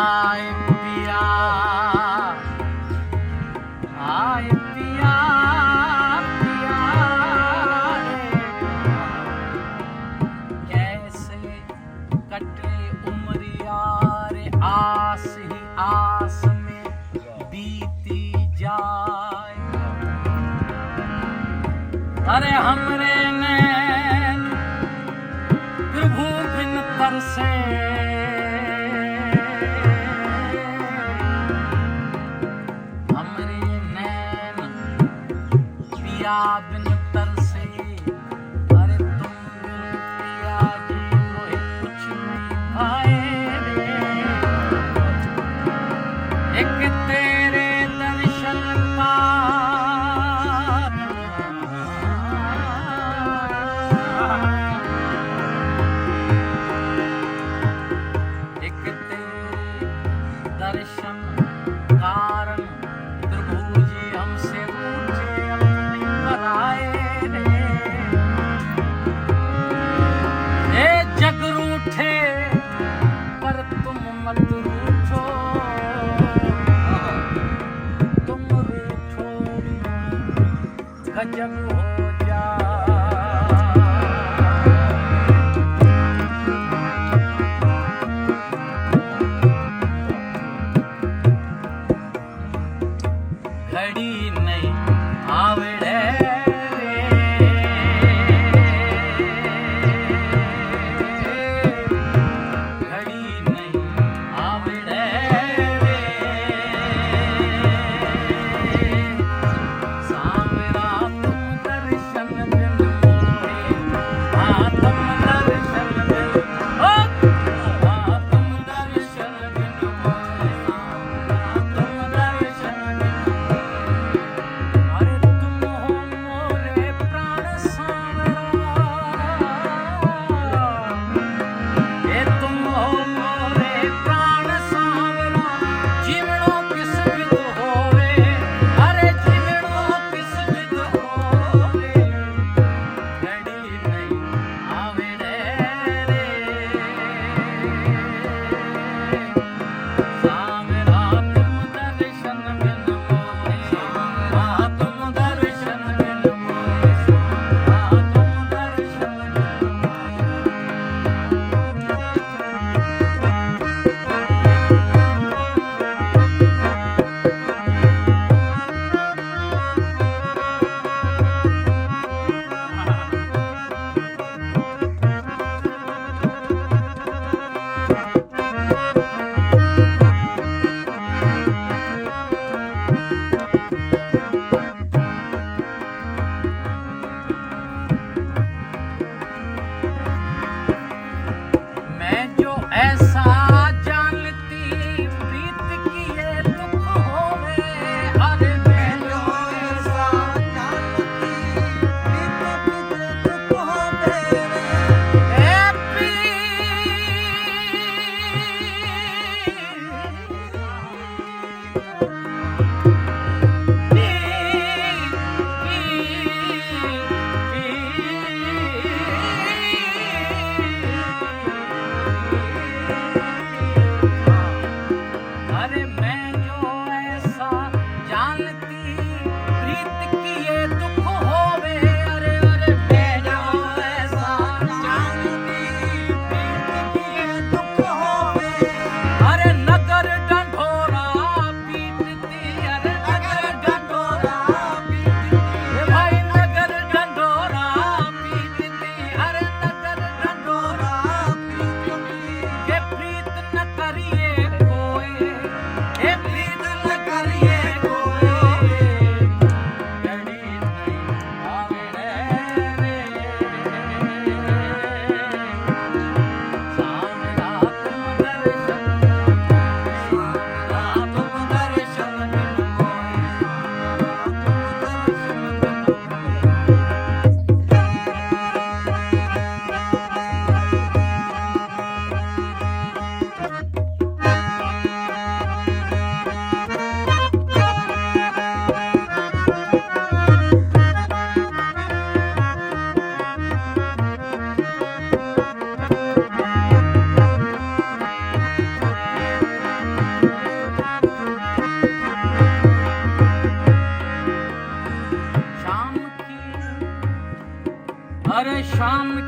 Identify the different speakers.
Speaker 1: आए पिया, आए पिया, पिया कैसे कटे उमरिया रे, आस ही आस में बीती जाए। अरे हमरे नैन प्रभु बिन तरसे, हमरे नैन पिया बिन तरसे। अरे तुम पिया जी मोहे कुछ नहीं भाए रे, एक तेरे दर्शन का दर्शन कारण प्रभु जी हमसे ऊंचे अपने बनाए रे। ए जग रूठे पर तुम मत रूठो, तुम रूठो गजब हो जाए। घड़ी नहीं आवड़े रे, घड़ी नहीं आवड़े रे, सांवरा तुम दर्शन बिन मोहे, हाँ तुम दर्शन बिन, हाँ तुम दर्शन बिन मोहे, तुम दर्शन बिन। अरे तुम हो मोरे प्राण सांवरा, शाम